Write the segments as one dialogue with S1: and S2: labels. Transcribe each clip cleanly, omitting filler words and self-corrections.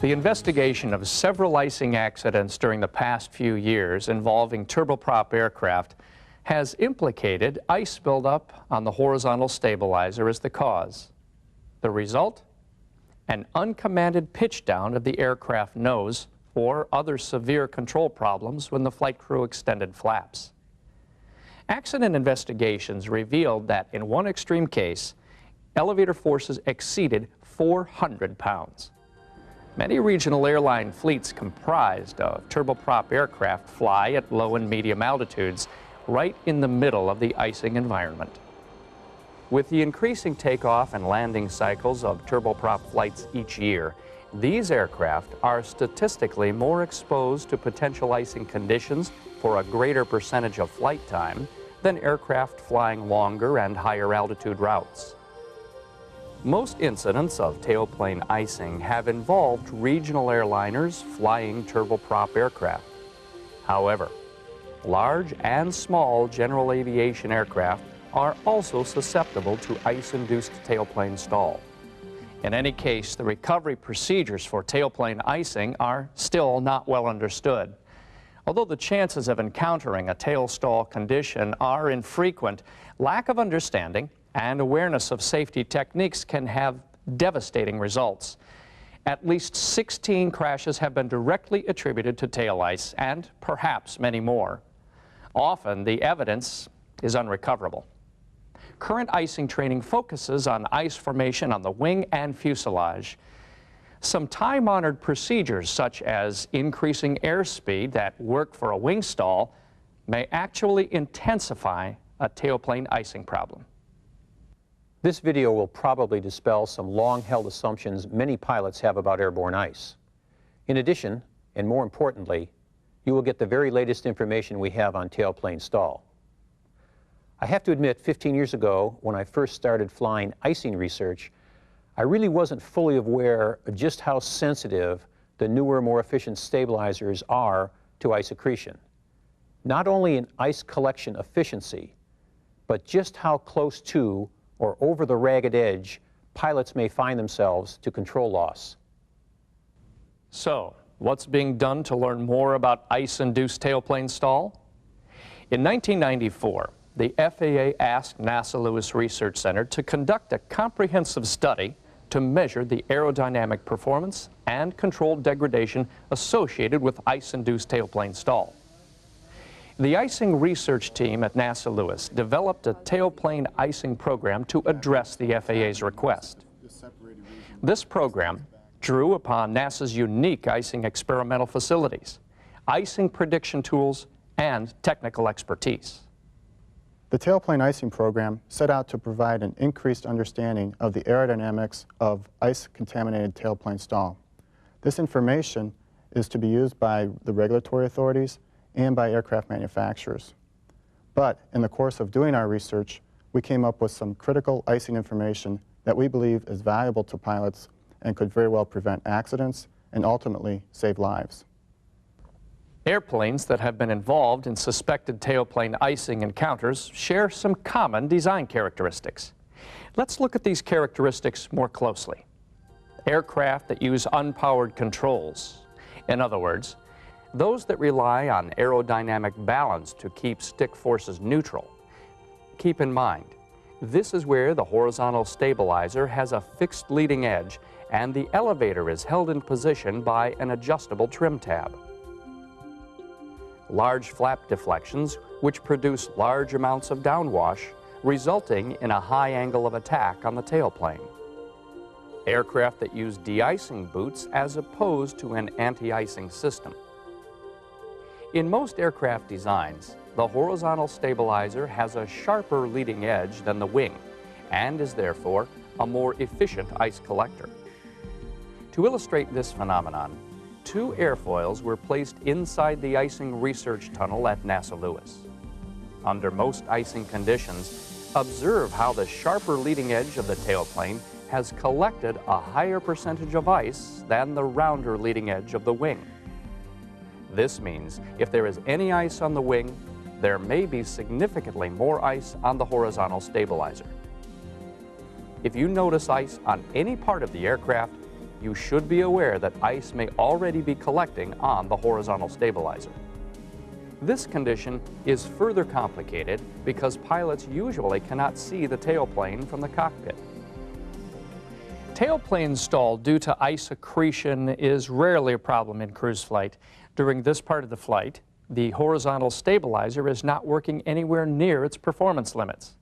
S1: The investigation of several icing accidents during the past few years involving turboprop aircraft has implicated ice buildup on the horizontal stabilizer as the cause. The result? An uncommanded pitch down of the aircraft nose or other severe control problems when the flight crew extended flaps. Accident investigations revealed that in one extreme case, elevator forces exceeded 400 pounds. Many regional airline fleets comprised of turboprop aircraft fly at low and medium altitudes right in the middle of the icing environment. With the increasing takeoff and landing cycles of turboprop flights each year, these aircraft are statistically more exposed to potential icing conditions for a greater percentage of flight time than aircraft flying longer and higher altitude routes. Most incidents of tailplane icing have involved regional airliners flying turboprop aircraft. However, large and small general aviation aircraft are also susceptible to ice-induced tailplane stall. In any case, the recovery procedures for tailplane icing are still not well understood. Although the chances of encountering a tail stall condition are infrequent, lack of understanding and awareness of safety techniques can have devastating results. At least 16 crashes have been directly attributed to tail ice, and perhaps many more. Often, the evidence is unrecoverable. Current icing training focuses on ice formation on the wing and fuselage. Some time-honored procedures, such as increasing airspeed that work for a wing stall, may actually intensify a tailplane icing problem.
S2: This video will probably dispel some long-held assumptions many pilots have about airborne ice. In addition, and more importantly, you will get the very latest information we have on tailplane stall. I have to admit, 15 years ago, when I first started flying icing research, I really wasn't fully aware of just how sensitive the newer, more efficient stabilizers are to ice accretion. Not only in ice collection efficiency, but just how close to or over the ragged edge pilots may find themselves to control loss.
S1: So, what's being done to learn more about ice-induced tailplane stall? In 1994, the FAA asked NASA Lewis Research Center to conduct a comprehensive study to measure the aerodynamic performance and control degradation associated with ice-induced tailplane stall. The icing research team at NASA Lewis developed a tailplane icing program to address the FAA's request. This program drew upon NASA's unique icing experimental facilities, icing prediction tools, and technical expertise.
S3: The tailplane icing program set out to provide an increased understanding of the aerodynamics of ice-contaminated tailplane stall. This information is to be used by the regulatory authorities and by aircraft manufacturers. But in the course of doing our research, we came up with some critical icing information that we believe is valuable to pilots and could very well prevent accidents and ultimately save lives.
S1: Airplanes that have been involved in suspected tailplane icing encounters share some common design characteristics. Let's look at these characteristics more closely. Aircraft that use unpowered controls. In other words, those that rely on aerodynamic balance to keep stick forces neutral. Keep in mind, this is where the horizontal stabilizer has a fixed leading edge and the elevator is held in position by an adjustable trim tab. Large flap deflections, which produce large amounts of downwash, resulting in a high angle of attack on the tailplane. Aircraft that use de-icing boots as opposed to an anti-icing system. In most aircraft designs, the horizontal stabilizer has a sharper leading edge than the wing and is therefore a more efficient ice collector. To illustrate this phenomenon, 2 airfoils were placed inside the icing research tunnel at NASA Lewis. Under most icing conditions, observe how the sharper leading edge of the tailplane has collected a higher percentage of ice than the rounder leading edge of the wing. This means if there is any ice on the wing, there may be significantly more ice on the horizontal stabilizer. If you notice ice on any part of the aircraft, you should be aware that ice may already be collecting on the horizontal stabilizer. This condition is further complicated because pilots usually cannot see the tailplane from the cockpit. Tailplane stall due to ice accretion is rarely a problem in cruise flight. During this part of the flight, the horizontal stabilizer is not working anywhere near its performance limits.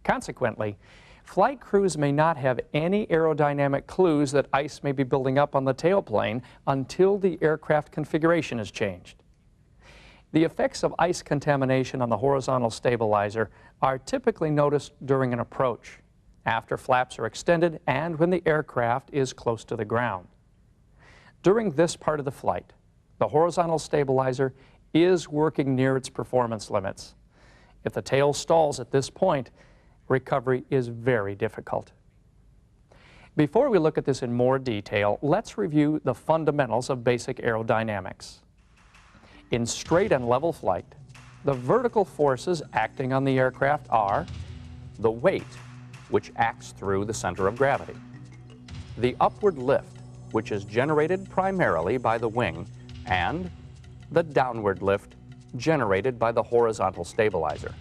S1: Consequently, flight crews may not have any aerodynamic clues that ice may be building up on the tailplane until the aircraft configuration is changed. The effects of ice contamination on the horizontal stabilizer are typically noticed during an approach, after flaps are extended, and when the aircraft is close to the ground. During this part of the flight, the horizontal stabilizer is working near its performance limits. If the tail stalls at this point, recovery is very difficult. Before we look at this in more detail, let's review the fundamentals of basic aerodynamics. In straight and level flight, the vertical forces acting on the aircraft are the weight, which acts through the center of gravity, the upward lift, which is generated primarily by the wing, and the downward lift generated by the horizontal stabilizer.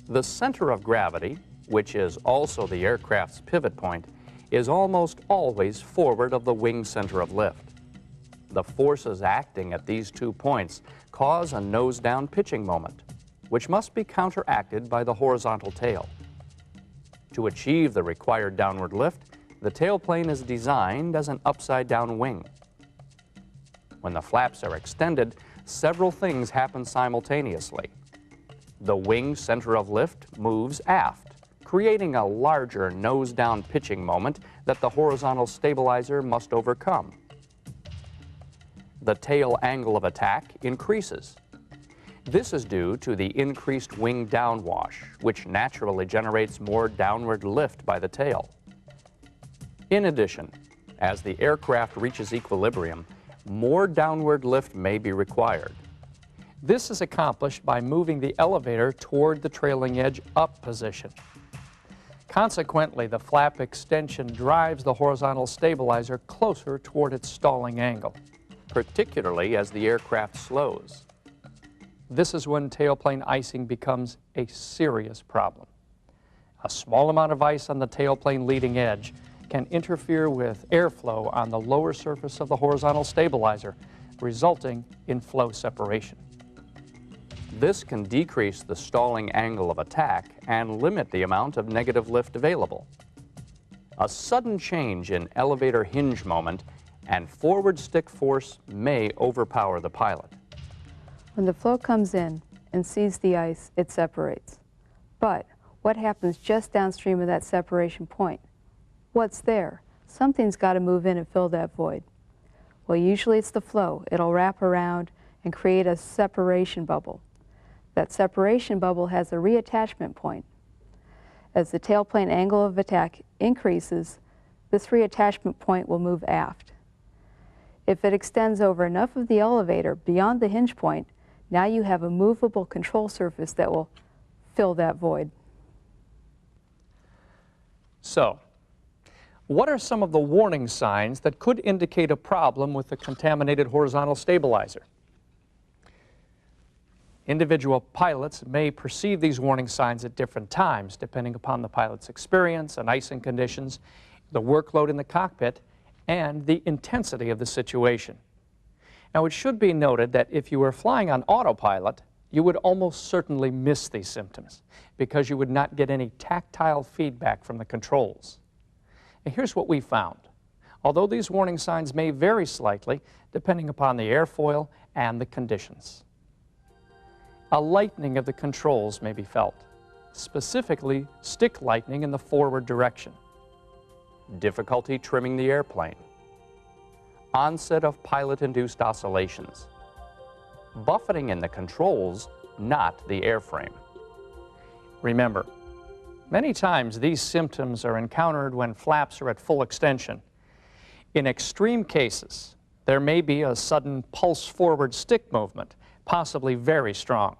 S1: The center of gravity, which is also the aircraft's pivot point, is almost always forward of the wing center of lift. The forces acting at these 2 points cause a nose-down pitching moment, which must be counteracted by the horizontal tail. To achieve the required downward lift, the tailplane is designed as an upside-down wing. When the flaps are extended, several things happen simultaneously. The wing center of lift moves aft, creating a larger nose-down pitching moment that the horizontal stabilizer must overcome. The tail angle of attack increases. This is due to the increased wing downwash, which naturally generates more downward lift by the tail. In addition, as the aircraft reaches equilibrium, more downward lift may be required. This is accomplished by moving the elevator toward the trailing edge up position. Consequently, the flap extension drives the horizontal stabilizer closer toward its stalling angle, particularly as the aircraft slows. This is when tailplane icing becomes a serious problem. A small amount of ice on the tailplane leading edge can interfere with airflow on the lower surface of the horizontal stabilizer, resulting in flow separation. This can decrease the stalling angle of attack and limit the amount of negative lift available. A sudden change in elevator hinge moment and forward stick force may overpower the pilot.
S4: When the flow comes in and sees the ice, it separates. But what happens just downstream of that separation point? What's there? Something's got to move in and fill that void. Well, usually it's the flow. It'll wrap around and create a separation bubble. That separation bubble has a reattachment point. As the tailplane angle of attack increases, this reattachment point will move aft. If it extends over enough of the elevator beyond the hinge point, now you have a movable control surface that will fill that void.
S1: So, what are some of the warning signs that could indicate a problem with the contaminated horizontal stabilizer? Individual pilots may perceive these warning signs at different times, depending upon the pilot's experience and icing conditions, the workload in the cockpit, and the intensity of the situation. Now, it should be noted that if you were flying on autopilot, you would almost certainly miss these symptoms because you would not get any tactile feedback from the controls. And here's what we found. Although these warning signs may vary slightly depending upon the airfoil and the conditions. A lightening of the controls may be felt, specifically stick lightening in the forward direction. Difficulty trimming the airplane. Onset of pilot-induced oscillations. Buffeting in the controls, not the airframe. Remember, many times these symptoms are encountered when flaps are at full extension. In extreme cases, there may be a sudden pulse-forward stick movement, possibly very strong.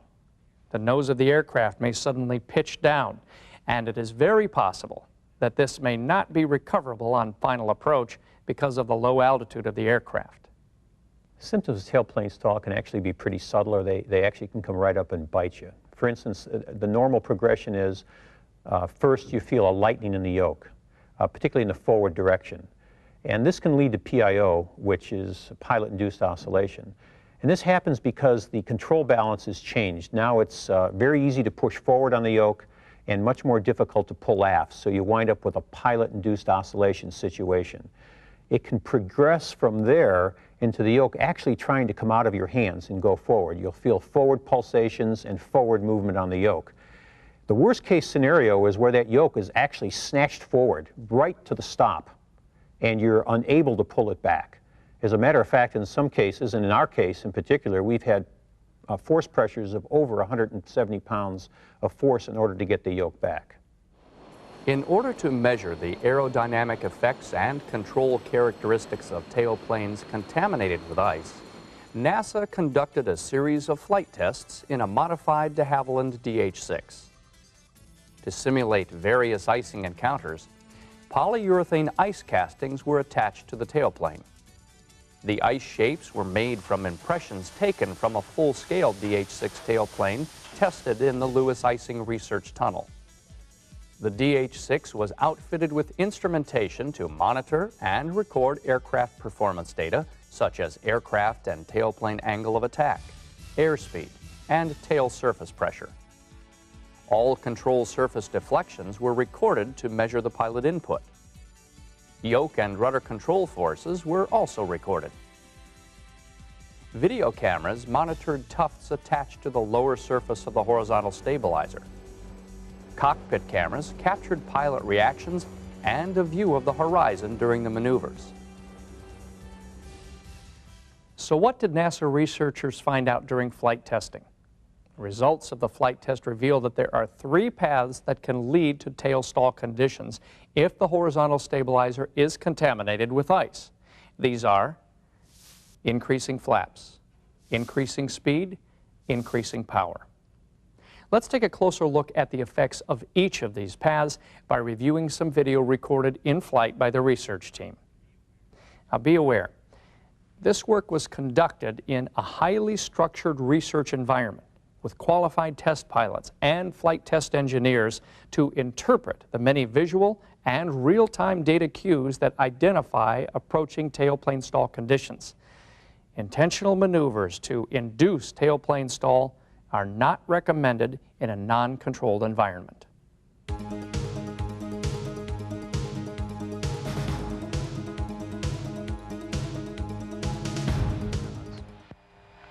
S1: The nose of the aircraft may suddenly pitch down, and it is very possible that this may not be recoverable on final approach because of the low altitude of the aircraft.
S2: Symptoms of tailplane stall can actually be pretty subtle, or they actually can come right up and bite you. For instance, the normal progression is first you feel a lightening in the yoke, particularly in the forward direction. And this can lead to PIO, which is pilot-induced oscillation. And this happens because the control balance is changed. Now it's very easy to push forward on the yoke and much more difficult to pull aft, so you wind up with a pilot-induced oscillation situation. It can progress from there into the yoke actually trying to come out of your hands and go forward. You'll feel forward pulsations and forward movement on the yoke. The worst case scenario is where that yoke is actually snatched forward right to the stop, and you're unable to pull it back. As a matter of fact, in some cases, and in our case in particular, we've had force pressures of over 170 pounds of force in order to get the yoke back.
S1: In order to measure the aerodynamic effects and control characteristics of tailplanes contaminated with ice, NASA conducted a series of flight tests in a modified de Havilland DH-6. To simulate various icing encounters, polyurethane ice castings were attached to the tailplane. The ice shapes were made from impressions taken from a full-scale DH-6 tailplane tested in the Lewis Icing Research Tunnel. The DH-6 was outfitted with instrumentation to monitor and record aircraft performance data, such as aircraft and tailplane angle of attack, airspeed, and tail surface pressure. All control surface deflections were recorded to measure the pilot input. Yoke and rudder control forces were also recorded. Video cameras monitored tufts attached to the lower surface of the horizontal stabilizer. Cockpit cameras captured pilot reactions and a view of the horizon during the maneuvers. So what did NASA researchers find out during flight testing? Results of the flight test reveal that there are 3 paths that can lead to tail stall conditions if the horizontal stabilizer is contaminated with ice. These are increasing flaps, increasing speed, increasing power. Let's take a closer look at the effects of each of these paths by reviewing some video recorded in flight by the research team. Now be aware, this work was conducted in a highly structured research environment with qualified test pilots and flight test engineers to interpret the many visual and real-time data cues that identify approaching tailplane stall conditions. Intentional maneuvers to induce tailplane stall are not recommended in a non-controlled environment.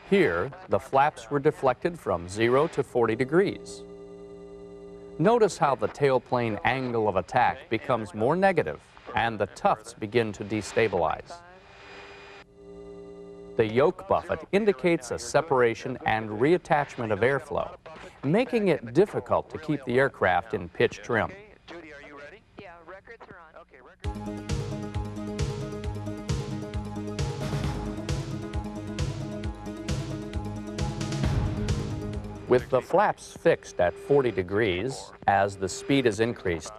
S1: Here, the flaps were deflected from 0 to 40 degrees. Notice how the tailplane angle of attack becomes more negative and the tufts begin to destabilize. The yoke buffet indicates a separation and reattachment of airflow, making it difficult to keep the aircraft in pitch trim.
S5: Judy, are you ready? Yeah, records are on. Okay, records.
S1: With the flaps fixed at 40 degrees, as the speed is increased,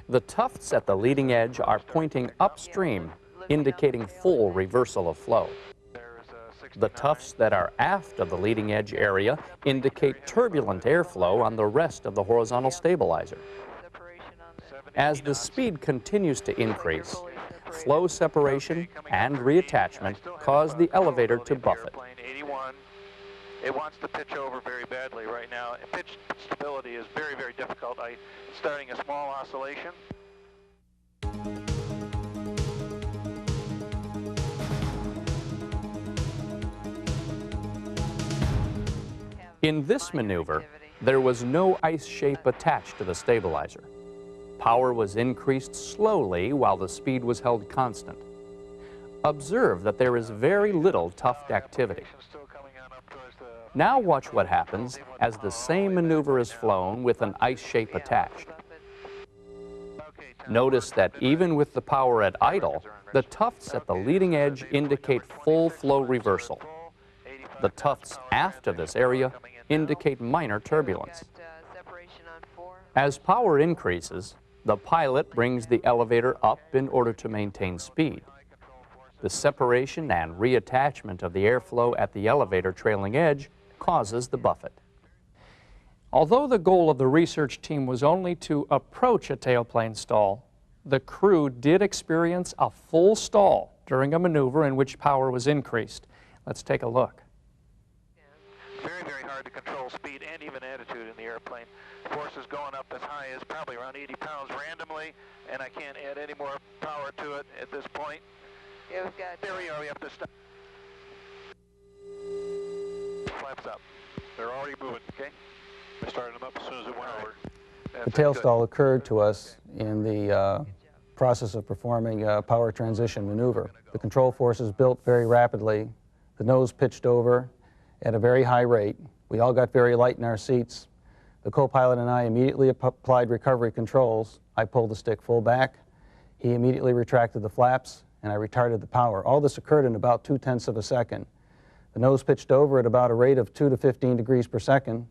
S1: the tufts at the leading edge are pointing upstream, indicating full reversal of flow. The tufts that are aft of the leading edge area indicate turbulent airflow on the rest of the horizontal stabilizer. As the speed continues to increase, flow separation and reattachment cause the elevator to buffet.
S5: It wants to pitch over very badly right now. Pitch stability is very, very difficult. Starting a small oscillation.
S1: In this maneuver, there was no ice shape attached to the stabilizer. Power was increased slowly while the speed was held constant. Observe that there is very little tuft activity. Now watch what happens as the same maneuver is flown with an ice shape attached. Notice that even with the power at idle, the tufts at the leading edge indicate full flow reversal. The tufts aft of this area indicate minor turbulence. As power increases, the pilot brings the elevator up in order to maintain speed. The separation and reattachment of the airflow at the elevator trailing edge causes the buffet. Although the goal of the research team was only to approach a tailplane stall, the crew did experience a full stall during a maneuver in which power was increased. Let's take a look.
S5: Very, very hard to control speed and even attitude in the airplane. Forces going up as high as probably around 80 pounds randomly, and I can't add any more power to it at this point.
S6: Yeah, we've got...
S5: There we are, we have to stop. Flaps up. They're already moving, okay? We started them up as soon as it went over.
S7: The tail stall occurred to us in the process of performing a power transition maneuver. The control forces built very rapidly. The nose pitched over at a very high rate. We all got very light in our seats. The co-pilot and I immediately applied recovery controls. I pulled the stick full back. He immediately retracted the flaps, and I retarded the power. All this occurred in about 0.2 of a second. The nose pitched over at about a rate of 2 to 15 degrees per second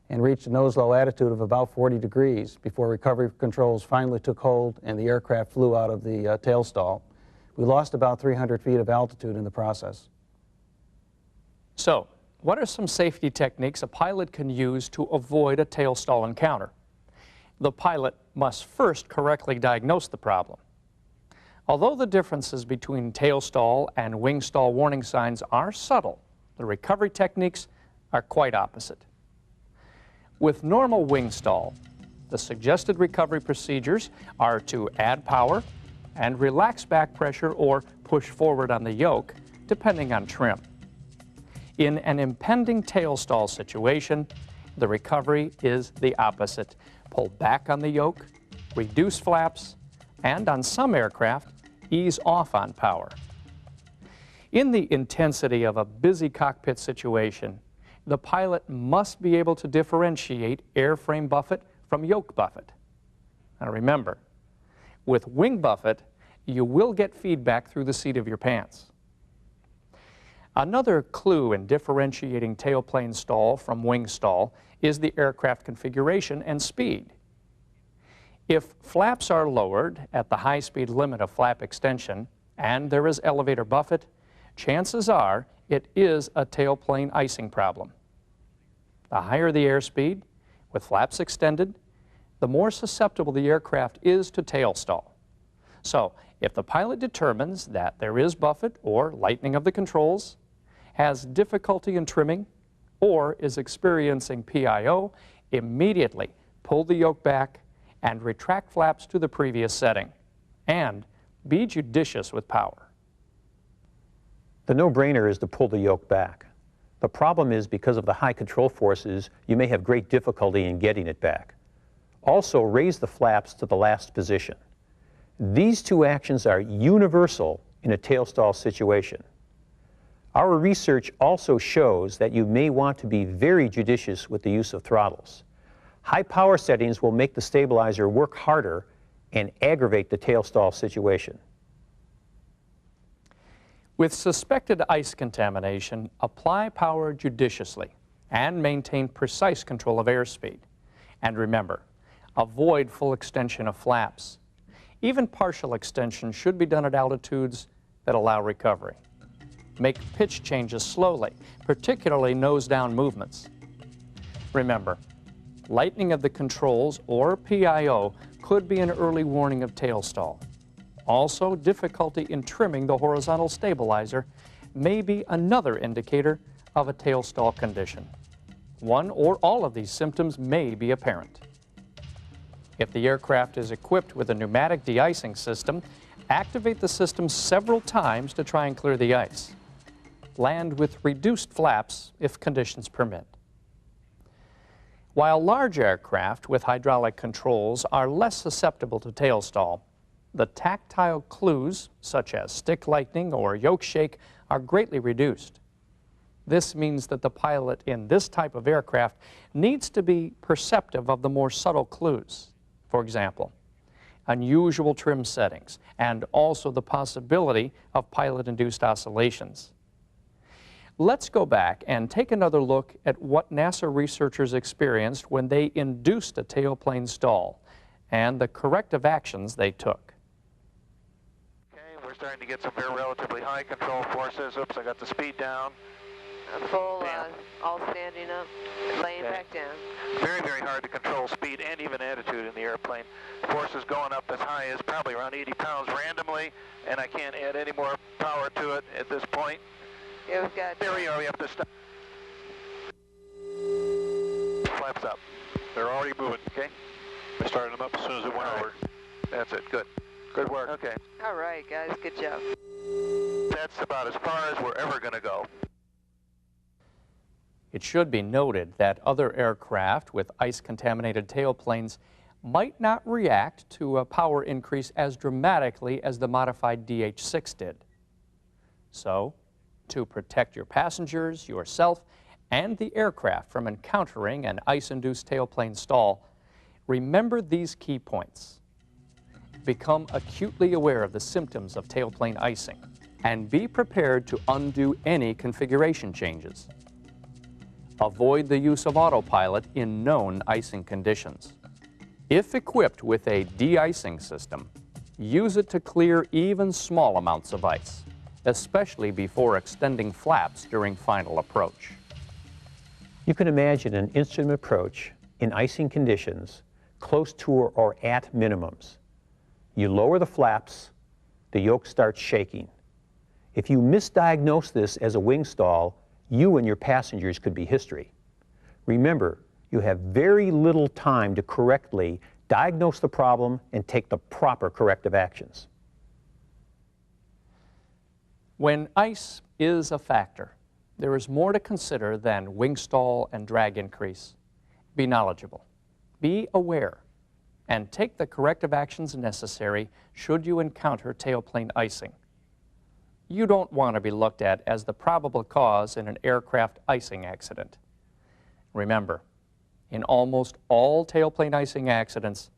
S7: and reached a nose-low attitude of about 40 degrees before recovery controls finally took hold and the aircraft flew out of the tail stall. We lost about 300 feet of altitude in the process.
S1: So, what are some safety techniques a pilot can use to avoid a tail stall encounter? The pilot must first correctly diagnose the problem. Although the differences between tail stall and wing stall warning signs are subtle, the recovery techniques are quite opposite. With normal wing stall, the suggested recovery procedures are to add power and relax back pressure or push forward on the yoke, depending on trim. In an impending tail stall situation, the recovery is the opposite. Pull back on the yoke, reduce flaps, and on some aircraft, ease off on power. In the intensity of a busy cockpit situation, the pilot must be able to differentiate airframe buffet from yoke buffet. Now remember, with wing buffet, you will get feedback through the seat of your pants. Another clue in differentiating tailplane stall from wing stall is the aircraft configuration and speed. If flaps are lowered at the high speed limit of flap extension and there is elevator buffet, chances are it is a tailplane icing problem. The higher the airspeed, with flaps extended, the more susceptible the aircraft is to tail stall. So, if the pilot determines that there is buffet or lightening of the controls, has difficulty in trimming, or is experiencing PIO, immediately pull the yoke back and retract flaps to the previous setting. And be judicious with power.
S2: The no-brainer is to pull the yoke back. The problem is because of the high control forces, you may have great difficulty in getting it back. Also, raise the flaps to the last position. These two actions are universal in a tail stall situation. Our research also shows that you may want to be very judicious with the use of throttles. High power settings will make the stabilizer work harder and aggravate the tail stall situation.
S1: With suspected ice contamination, apply power judiciously and maintain precise control of airspeed. And remember, avoid full extension of flaps. Even partial extension should be done at altitudes that allow recovery. Make pitch changes slowly, particularly nose-down movements. Remember, lightening of the controls or PIO could be an early warning of tail stall. Also, difficulty in trimming the horizontal stabilizer may be another indicator of a tail stall condition. One or all of these symptoms may be apparent. If the aircraft is equipped with a pneumatic de-icing system, activate the system several times to try and clear the ice. Land with reduced flaps if conditions permit. While large aircraft with hydraulic controls are less susceptible to tail stall, the tactile clues, such as stick lightening or yoke shake, are greatly reduced. This means that the pilot in this type of aircraft needs to be perceptive of the more subtle clues. For example, unusual trim settings and also the possibility of pilot-induced oscillations. Let's go back and take another look at what NASA researchers experienced when they induced a tailplane stall and the corrective actions they took.
S5: Okay, we're starting to get some very relatively high control forces. Oops, I got the speed down.
S6: Full, all standing up, laying back down.
S5: Very, very hard to control speed and even attitude in the airplane. Forces going up as high as probably around 80 pounds randomly, and I can't add any more power to it at this point.
S6: Yeah, we've got...
S5: There we are, we have to stop. Flaps up. They're already moving, okay?
S8: I started them up as soon as it went over.
S5: That's it, good. Good work, okay.
S6: All right, guys, good job.
S5: That's about as far as we're ever going to go.
S1: It should be noted that other aircraft with ice-contaminated tailplanes might not react to a power increase as dramatically as the modified DH-6 did. So, to protect your passengers, yourself, and the aircraft from encountering an ice-induced tailplane stall, remember these key points. Become acutely aware of the symptoms of tailplane icing, and be prepared to undo any configuration changes. Avoid the use of autopilot in known icing conditions. If equipped with a de-icing system, use it to clear even small amounts of ice, especially before extending flaps during final approach.
S2: You can imagine an instrument approach in icing conditions close to or at minimums. You lower the flaps, the yoke starts shaking. If you misdiagnose this as a wing stall, you and your passengers could be history. Remember, you have very little time to correctly diagnose the problem and take the proper corrective actions.
S1: When ice is a factor, there is more to consider than wing stall and drag increase. Be knowledgeable, be aware, and take the corrective actions necessary should you encounter tailplane icing. You don't want to be looked at as the probable cause in an aircraft icing accident. Remember, in almost all tailplane icing accidents,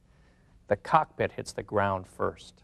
S1: the cockpit hits the ground first.